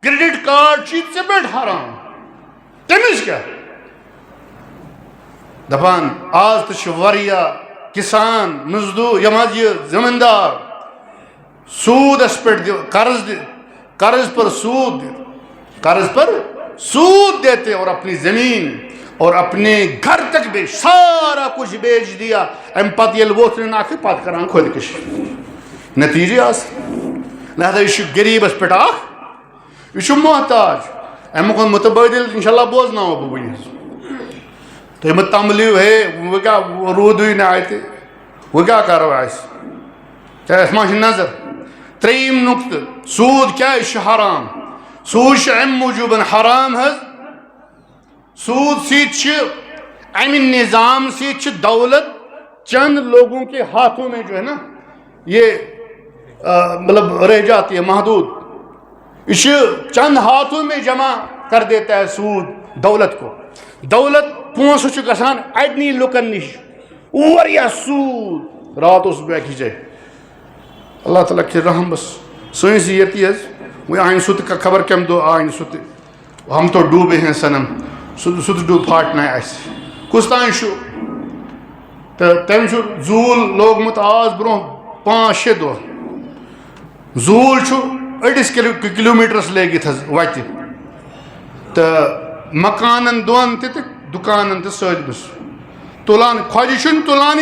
S1: کریڈٹ کارڈ چھ بڑھ حرام، تمس کیا دپان آج تو چھ واریاہ کسان مزدور یماز یہ زمیندار سود اس پر قرض پر سود دیتے اور اپنی زمین اور اپنے گھر تک بھی سارا کچھ بیچ دیا، ام پت یل ووتن آخر پت کران خودکشی، نتیجہ آس لہذا یہ غریبس پہ یہ محتاج، امیک متبادل انشاءاللہ بوزناو بہ ونس تو یہ تملیو ہے وہ کیا رود ہی نہ آئے تھے وہ کیا کرو ایسے کیا اس میں نظر۔ تریم نقطہ سود کیا ہے حرام، سود ام موجوباً حرام ہے، سود سیت ام نظام سیت دولت چند لوگوں کے ہاتھوں میں جو ہے نا یہ مطلب رہ جاتی ہے محدود، یہ چند ہاتھوں میں جمع کر دیتا ہے سود دولت کو، دولت پونسہ چھ گژھان اڑنی لکن نش واریاہ سود رات اس بیک جائے اللہ تعالیٰ کے رحم بس سنس یہ وہ آئین سو کا خبر کم دو آئین سو ہم تو ڈوبے ہیں سنم سو ڈوب پھاٹنا ایسے کس تان شو تو تم زول لوگمت آز برو 5-6 دہ زول اڑس کلومیٹرس لگت وتہ تو مکانن دون تہ دکانن تہ سٲلمس تلان کھوجہ چھن تلان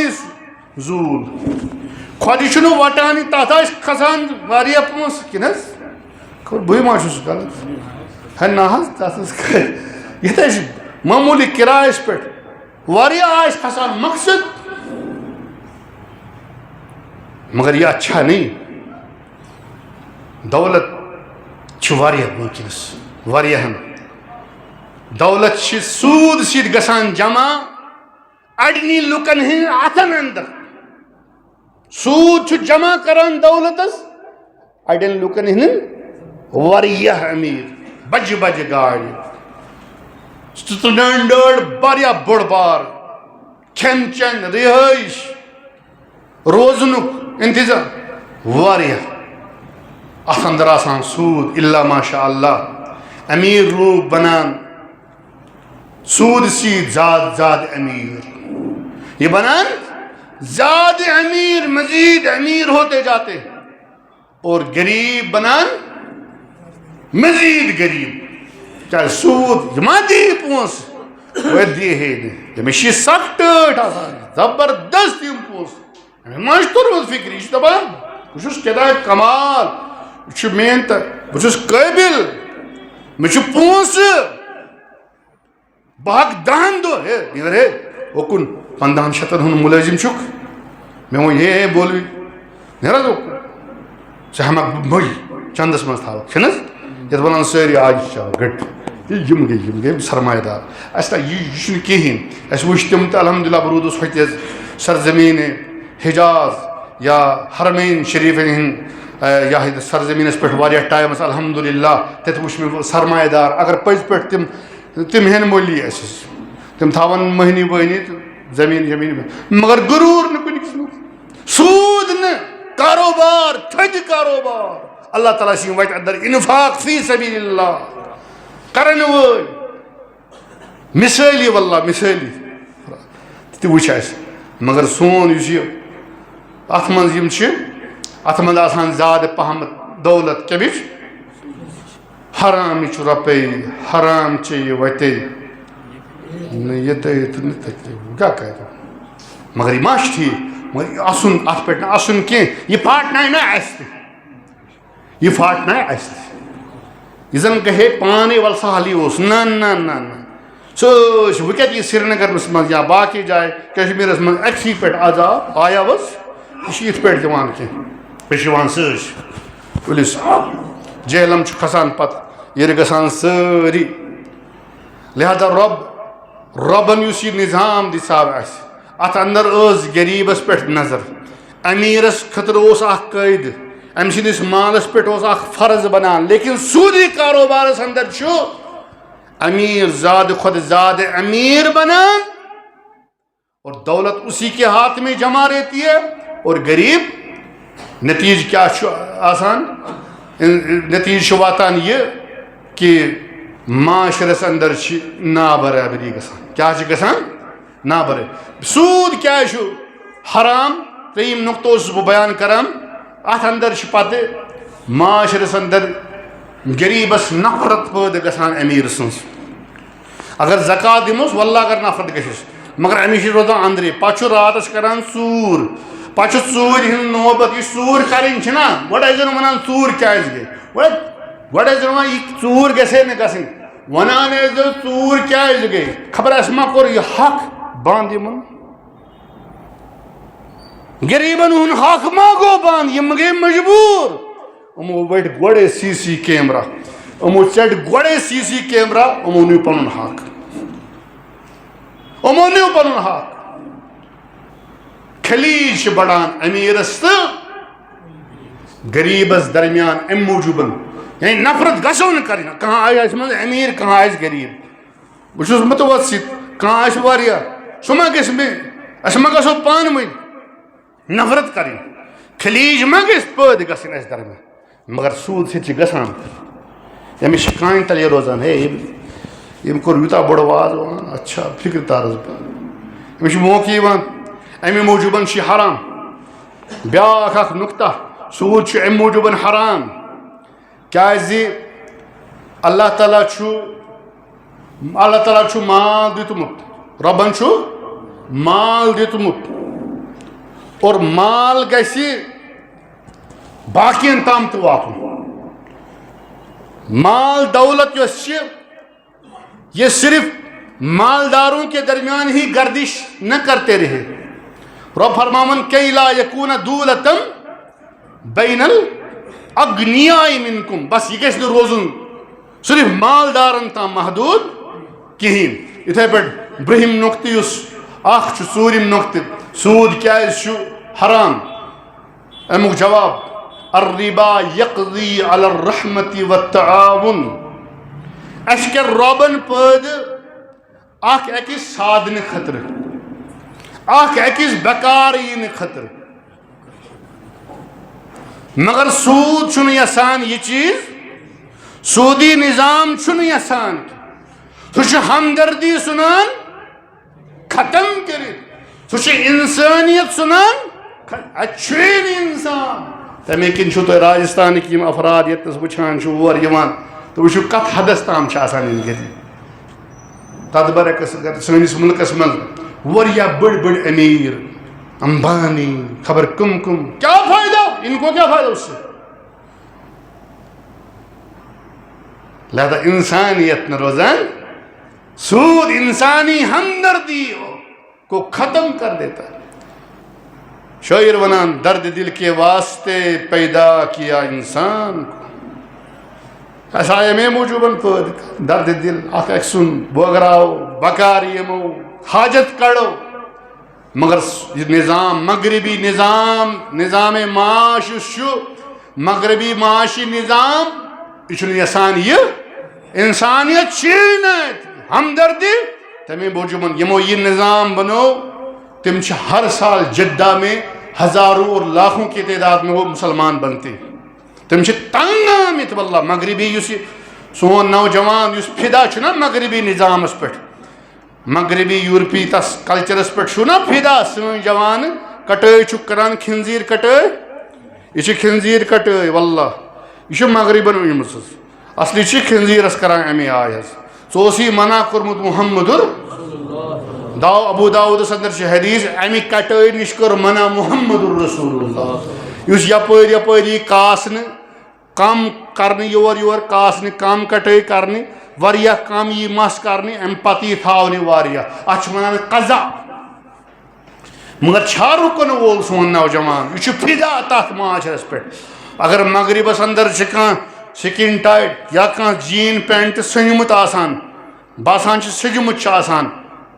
S1: زول کھوجہ چھن وٹان تتھ کھسان واریاہ پونس کن بے ما چھس غلط ہے نا تک یہ معمولی کرایس پہ واریاہ کھسان مقصد مگر یہ اچھا نہیں، دولت چھ واریاہ ونکس واریاہن دولت چھ سود سیت گژھان جمع اڑنی لکن ہند اتن اندر، سود چھ جمع کران دولتس اڑین لکن ہند واریاہ امیر بجہ بجہ گاڑی سٹینڈرڈ واریاہ بوڑ بار کھین چین رہائش روزنک انتظام واریاہ اتھ اندر آسان سود الا ماشاء اللہ امیر لوگ بنان سود سید زیادہ امیر، یہ بنان زیادہ امیر مزید امیر ہوتے جاتے اور غریب بنان مزید غریب، چاہے سود ما دی پونس وہ دی ہے یہ سخت آسان زبردست یم پونس ما ترمت فکر یہ دپان بہت کدا کمال یہ محنت بہت قابل مجھے پونس بہت 10 دہ ہے نیرے اوکن 1500 ہن ملازم چھک میں وہ یہ بولوی نیرا اوکن سے ہم بھائی چندس مز تھاو چھنس یت ونان ساری آج چاو گٹ یم گئی سرمایہ دار اس یہ کہین اس وچ تم تہ الحمدللہ برودس ہوتیز سرزمین حجاز یا حرمین شریفین ہند یا سرزمینس پہ واریاہ ٹائمس الحمدللہ تت وچ میں سرمایہ دار اگر پز پہ تم ہین مولی اس تم تھاون مہنی بہنی زمین مگر غرور نہ کن قسم سود نہ کاروبار تھد کاروبار اللہ تعالیٰ سی وت اندر انفاق فی سبیل اللہ کرن ول مثالی واللہ مثالی تہ وچ اس مگر سون اس ات من ات من آسان زیادہ پہم دولت کمچ حرام روپے حرام چیے وتے یہ کیا کہتے مگر یہ مش ٹھیک مگر اسن ات پہ اسن کی یہ پھاٹنا نا اس یہ پھاٹنا اس یہ زن کہے پانے ول سہلی اس نا نا نا نا سوچ وکت یہ سری نگر مز یا باقی جائے کشمیرس من اکسی پہ عذاب آیا وس یہ پہ دان کی پشوان سچ پولیس جہلم کھسان پتہ یہ گسان ساری لہذا ربن اس یہ نظام دساو اس ات اندر اس غریبس پہ نظر امیرس خطر اس اخ قید ام سندس مالس پہ اس اخ فرض بنان لیکن سودی کاروبارس اندر چھو امیر زیادہ خود زیادہ امیر بنان اور دولت اسی کے ہاتھ میں جمع رہتی ہے اور غریب نتیج کیا آسان نتیج واتان یہ کہ معاشرس اندر نابرابری گسان کیا گسان نابرابری سود کیا حرام تریم نقطہ بیان کرم ات اندر پتہ معاشرس اندر غریبس نفرت پید گسان امیر سنس اگر زکات دموس واللہ اگر نفرت گھس مگر امس روزان اندرے پہ راتس کران ژور پہ ژور ہند نوبت یہ ژور کریں نا گوڑ ٲسۍ زن ونان ژور کیاز گئی گوڑ ٲسۍ زن ونان یہ ژور گژھے نہٕ گژھٕنۍ ونان ٲسۍ زن ژور کیاز گئی خبر اسہِ ما کوٚر یہ حق بند یمن غریبن ہُنٛد حق ما گوٚو بند یم گٔے مجبور یمو وٹھ گۄڈے سی سی کیمرا یمو ژٹ گۄڈے سی سی کیمرا یمو نیو پنُن حق یمو نیو پنُن حق خلیج بڑان امیرس تو غریبس درمیان ام موجوبن یعنی نفرت گھو نا کریں کہاں آس من امیر کہاں آس غریب بہت متوسط کہاں آس واریاہ سہ ما گھس میں اس ما گھو پان ون نفرت کریں خلیج ما گھس پید گھن اس درمیان مگر سود سی گھان امس کان تلے روزان ہے یم کور یوتہ بڑ واز ون اچھا فکر تارس امس موقع امی موجوبن حرام بیاکھ اخ نقطہ سود ام موجوبن حرام کیازِ اللہ تعالیٰ چھُ مال دیُتمُت رۄبن چھُ مال دیُتمُت اور مال گژھِ باقین تام تہِ واتُن مال دولت یۄس چھِ یہ صرف مالداروں کے درمیان ہی گردش نہ کرتے رہے رب فرماون کی لا یکون دولتم بین الاغنیاء منکم بس یہ گژھِ نہٕ روزُن صرف مالدارن تام محدود کہین اتھے پہ برہم نقطہ یس اخ ژوٗرِم نقطہ سود کیاز چھُ حرام امیُک جواب الربا یقضی علی الرحمت والتعاون اس کے ربن پٲدٕ اخ أکِس سادنہٕ خٲطرٕ اخ أکِس بکار یِنہٕ خٲطرٕ مگر سود چھُنہٕ یژھان یہ چیز سودی نظام چھُنہٕ یژھان سُہ چھُ ہمدردی ژھٕنان ختم کٔرِتھ سُہ چھُ انسانیت ژھٕنان اتہِ چھُے نہٕ انسان تمے کِنۍ چھُو تۄہہِ راجستانٕکۍ یِم افراد ییٚتنس وٕچھان چھُ اور یِوان تہٕ وٕچھِو کتھ حدس تام چھِ آسان یِم غریب تتھ برعکس اگر سٲنِس مُلکس منٛز واریاہ بٔڑۍ بٔڑۍ أمیٖر امبانی خبر کم کیا فائدہ ان کو کیا فائدہ اس سے لہذا انسانیت نہ روزان سود انسانی ہمدردی کو ختم کر دیتا ہے شاعر ونان درد دل کے واسطے پیدا کیا انسان کو اس آئے میں موجوباً پٲد درد دل اکھ اکھ سن بوگراو بکار یمو حاجت کڑو مگر یہ نظام مغربی نظام معاش مغربی معاشی نظام یہ یسان یہ انسانیت چینت ہمدردی تمہیں موجوباً یمو یہ نظام بنو تم ہر سال جدہ میں ہزاروں اور لاکھوں کی تعداد میں وہ مسلمان بنتے تم تنگ آمت واللہ مغربی سون نوجوان فدا نا مغربی نظام پہ مغربی یورپی تس کلچرس پہ نا فدا سن جوان کٹائی کران خنزیر کٹائی یہ خنزیر کٹائی واللہ یہ مغربن اصلی خنزیرس کران امی آئے ثی منع کورمت محمد ابو داؤدس اندر حدیث امی کٹائی نش کر منع محمد الرسول اللہ اس یپری کاسن کم کرنے یور کاسن کم کٹائی کرنے واریاہ کم یہ مس کرنے ام پتہ تھاونے واریاہ اتھ ونان قضا مگر چھا رکن وول سون نوجوان یہ فدا تات معاشرس پہ اگر مغربس اندر کان سکن ٹائٹ یا کان جین پینٹ سنمت آسان باسان سجمت آسان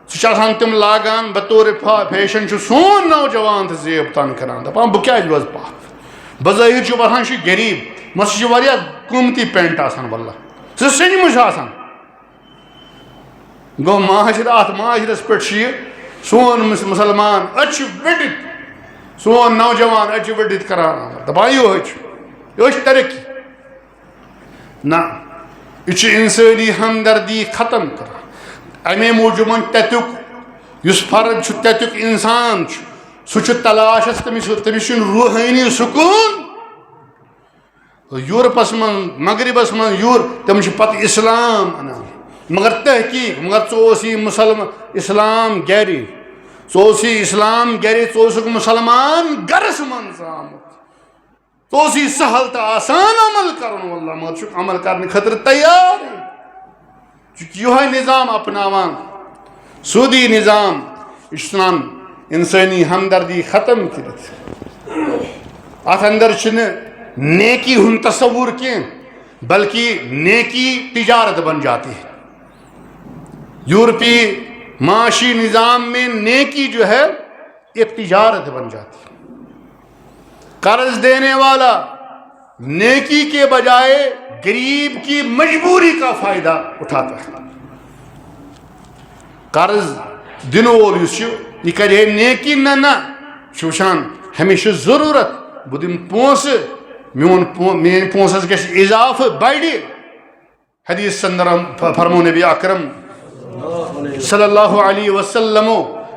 S1: سہ تم لاگان بطور فیشن سون نوجوان تو زیب تان کران دپان بہ کیا روز پاک بظاہر باسان غریب مس قیمتی پینٹ آسان واللہ سہ سجمت آسان گو معاشرہ معاشرس پہ سون مسلمان اچھ وڈت سون نوجوان اچھ وڈت کران دپان یہ ترقی نا یہ انسانی ہمدردی ختم کران امی موجوباً تتک اس فرد تتک انسان سہ تلاشس تمس روحانی سکون یورپس من مغربس من تم پتہ اسلام انان مگر تحقیق مگر ثی مسلمان اسلام گری ثی اسلام گری ثک مسلمان گرس من آمت ثی سہل تو آسان عمل کرن واللہ مگر عمل کرنے خاطر تیار یہ نظام اپناوان سودی نظام اسلام انسانی ہمدردی ختم کرت ات اندر نیکی ہن تصور کی بلکہ نیکی تجارت بن جاتی ہے یورپی معاشی نظام میں نیکی جو ہے ایک تجارت بن جاتی ہے قرض دینے والا نیکی کے بجائے غریب کی مجبوری کا فائدہ اٹھاتا ہے قرض دن وول یہ کرے نیکی نہ وچان ہمیشہ ضرورت بہ دم پونس میان پونسس گژھِ اضافہ بڑِ حدیث اندر فرمو نبی اکرم صلی اللہ علیہ وسلم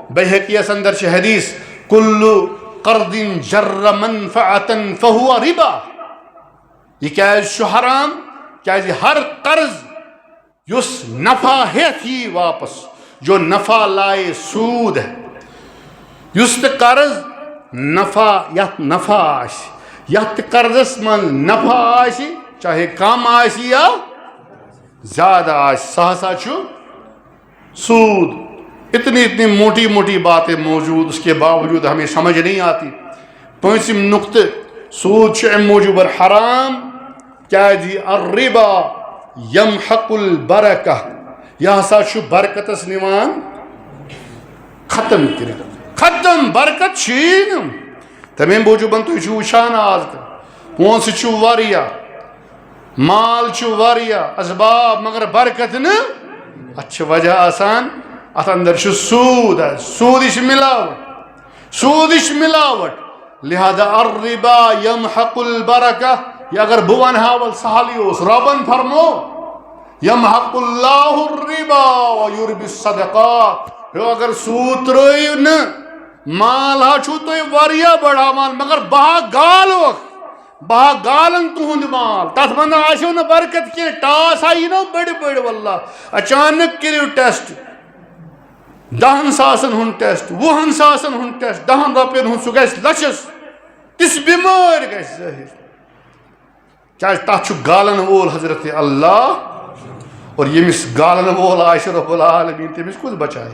S1: بیہقیس اندر حدیث کل قرض جر منفعتا فہو ربا یہ کیاز حرام کیاز ہر قرض یس نفع ہیت ہی واپس جو نفع لائے سود ہے یس قرض نفع یت نفع آس یت قرضس من نفع آس چاہے کم آس یا زیادہ آس سہ ہسا سود اتنی موٹی موٹی باتیں موجود اس کے باوجود ہمیں سمجھ نہیں آتی پانچم نقطہ سود ام موجود حرام کیا جی الربا یمحق البرکہ یہ ہسا برکتس نوان ختم کر ختم برکت چین تمہیں موجود تھی وچان آز پونس واریاہ مال واریاہ اسباب مگر برکت نا اچھا وجہ آسان ات اندر سود سودش ملاوٹ لہذا الربا یمحق البرکہ یہ اگر بہ ونہا ول سہلی اس ربن فرمو یمحق اللہ الربا ویربی الصدقات اگر سود ترٲیِو نہٕ مال ہا چھو تُہۍ واریاہ بڑھاوان مگر بہا گالن تہند مال تتھ منٛز آسیو نہٕ برکت کینٛہہ ٹاس آیی نو بٔڑۍ بٔڑۍ واللہ اچانک کٔرِو ٹیسٹ 10,000 ہُنٛد ٹیسٹ 20,000 ہُنٛد ٹیسٹ 10 رۄپین ہُنٛد سُہ گژھِ لچھس تِژھ بٮ۪مٲرۍ گژھِ ظٲہِر کیازِ تتھ چھُ گالن وول حضرت اللہ اور ییٚمِس گالن وول آسہِ رب العالمیٖن تٔمِس کُس بچایہِ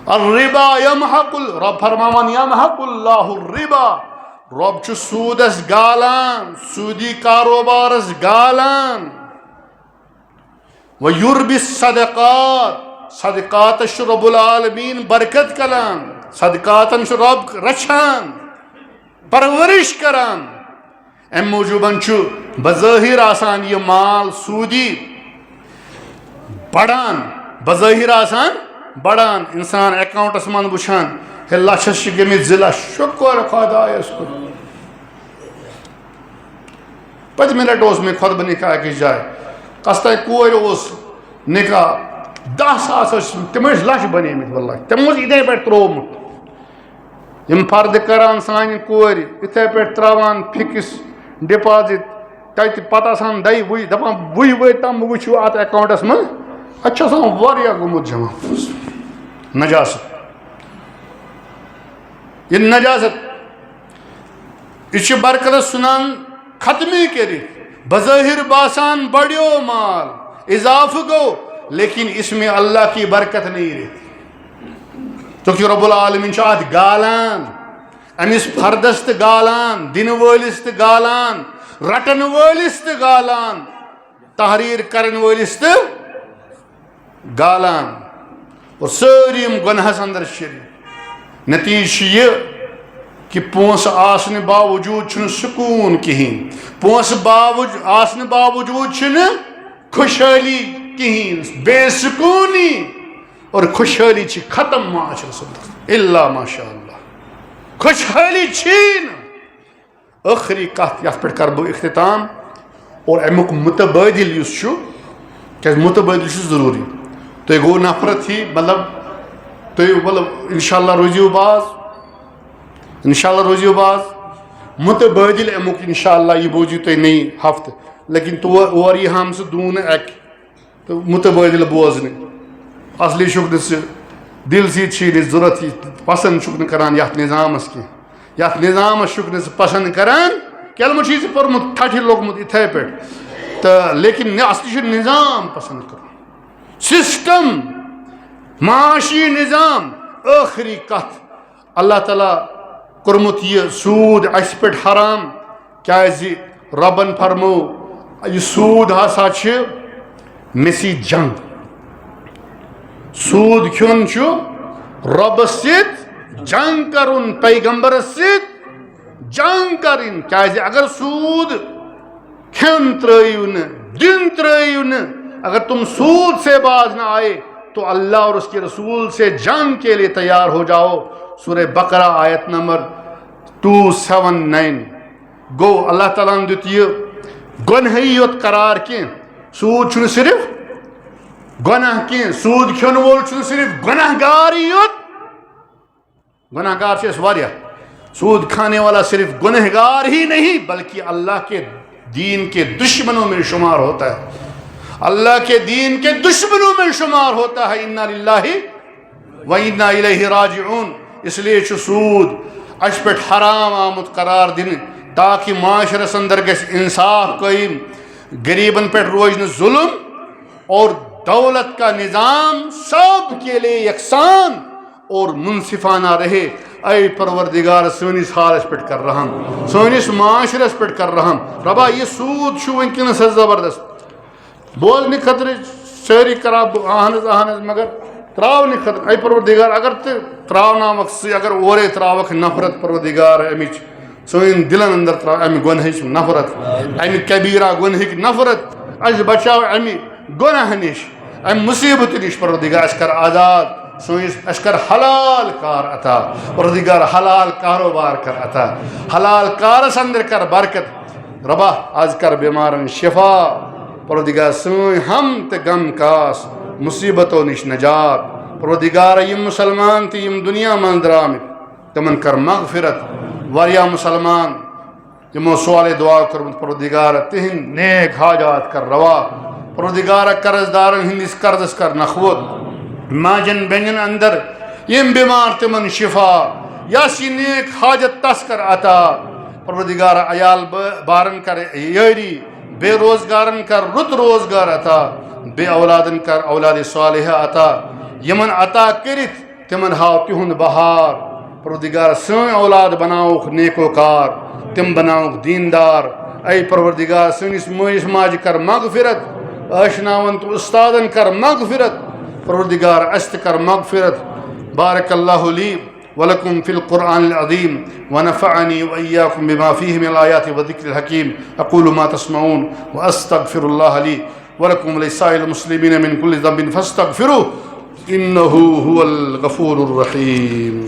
S1: الربا یمحق رب فرماوان یمحق اللہ الربا رب چھُ سوٗدس گالان سوٗدی کاروبارس گالان وَيُرْبِ الصَّدَقَاتِ صدقات رب العالمین برکت کران، صدقاتن رب رچھان، پرورش کران. ام موجوباً بظاہر آسان یہ مال سودی بڑان، بظاہر آسان بڑان. انسان اکاؤنٹس من وچھان ہے لچھس گمت 2 لچھ، شکر خدایس کن. پتمہ لٹہ اس میں خطبہ نکاح أکس جائے قصتہ کور نکاح 10 ساس تم لچھ بنیمت، واللہ تم اتھے پہ ترومت. یم فرد کران سان کور اتھے پہ تراوان فکس ڈپازٹ تت پتہ آسان دہی وی دپان وی وت تم وچھو ات اکاؤنٹس من ات آسان واریاہ گومت جمع. نجاست، یہ نجاست یہ برکت سنان ختمی کرت. بظاہر باسان بڑیو مال اضافہ گو، لیکن اس میں اللہ کی برکت نہیں رہتی. چونکہ رب العالمین ات گالان، امس فردس تہ گالان، دن ولس تہ گالان، رٹن ولس تہ گالان، تحریر کرن ولس تہ گالان، اور ساری گناہس اندر شریک. نتیجہ یہ کہ پونس آسن باوجود چھن سکون کہین، پونس آسن باوجود چھن خوشحالی کہین، بے سکونی اور خوشحالی چھ ختم معاشرس الا ماشاء اللہ. خوشحالی چھین. آخری کت یت پہ کر بہ اختتام اور امیک متبادل اس کہ متبادل ضروری. تھی گو نفرت ہی مطلب تھی مطلب انشاءاللہ روزیو باز، انشاءاللہ روزیو باز. متبادل امیک انشاءاللہ یہ بوزیو تھی نئی ہفتہ، لیکن اور یہ ہم سے دون ایک تو متبادل بوزنے اصلی شک سے دل سی چھ ضرورت پسند شک کران یت نظامس کی، یت نظامس شک پسند کران کلمہ چھ پورمت ٹھٹھ لوگمت اتھے پہ تو لیکن اصلی نظام پسند کران، سسٹم، معاشی نظام. آخری کت اللہ تعالیٰ کورمت یہ سود اس پہ حرام کیازِ ربن فرمو یہ سود ہسا چھ مسی جنگ. سود کھیون چھ ربس ست جنگ کرن، پیغمبرس ست جنگ کرن. کیازِ اگر سود کھین ترٲیو نہ، دن ترٲیو نہ، اگر تم سود سے باز نہ آئے تو اللہ اور اس کے رسول سے جنگ کے لیے تیار ہو جاؤ. سورہ بقرہ آیت نمبر 279. گو اللہ تعالیٰ نے دیت یہ گنہی یوت قرار کی. سود چھن صرف گناہ کی، سود کھیون وول چھن صرف گناہ گار یوت. گناہ گار سے واریاہ. سود کھانے والا صرف گناہ گار ہی نہیں بلکہ اللہ کے دین کے دشمنوں میں شمار ہوتا ہے، اللہ کے دین کے دشمنوں میں شمار ہوتا ہے. انا للہ و انا الیہ راجعون. اس لیے چھ سود اس پہ حرام آمت قرار دن تاکہ معاشرس اندر گژھِ انصاف قائم، غریبن پہ روز نہ ظلم، اور دولت کا نظام سب کے لیے یکساں اور منصفانہ رہے. اے پروردگار سنس حالس پہ کر رحم، سنس معاشرس پہ کر رحم. ربا یہ سود چھو ونکس زبردست بولنے خطر ساری کرا اہن اہن مگر تراؤنے خطر. اے پروردگار اگر تو تراؤنامک سی اگر اورے تراوک نفرت پروردگار امچ سن دلن اندر تراو امہ گنہچ نفرت، امہ کبیرہ گنہک نفرت، اس بچاو امہ گناہ نش، امہ مصیبت نش. پروردگار اس کر آزاد، سنس اس کر حلال کار عطا. پروردگار حلال کاروبار کر عطا، حلال کارس اندر کر برکت. ربا آج کر بیمارن شفا. پروردگار سن ہم تے غم کاس مصیبتوں نش نجات. پروردگار یم مسلمان تی یم دنیا من درامت تمن کر مغفرت. واریاہ مسلمان یمو سوال دعا کرمت پروردگار تہند نیک حاجات کر روا. پروردگار قرض دارن ہندس قرضس کر نخوت. ماجن بینن اندر یم بیمار تمن شفا، یس یہ نیک حاجت تس کر عطا. پروردگار عیال بارن کر یاری، بے روزگارن کر رت روزگار عطا، بے اولادن کر اولاد صالحہ عطا. یمن عطا کرت تمن ہاو تہند بہار. پروردگار سن اولاد بناوک نیکوکار، تم بناوک دیندار. اے پروردگار سنس مٲلِس ماجہِ کر مغفرت. اشناون تو استادن کر مغفرت پروردگار است کر مغفرت بارک اللہ لی ولکم فی القرآن العظیم ونفعنی وإیاکم بما فیہ من الآیات وذکر الحکیم اقول ما تسمعون واستغفر اللہ لی ولکم ولسائر المسلمین من کل ذنب فاستغفروه انہ هو الغفور الرحیم.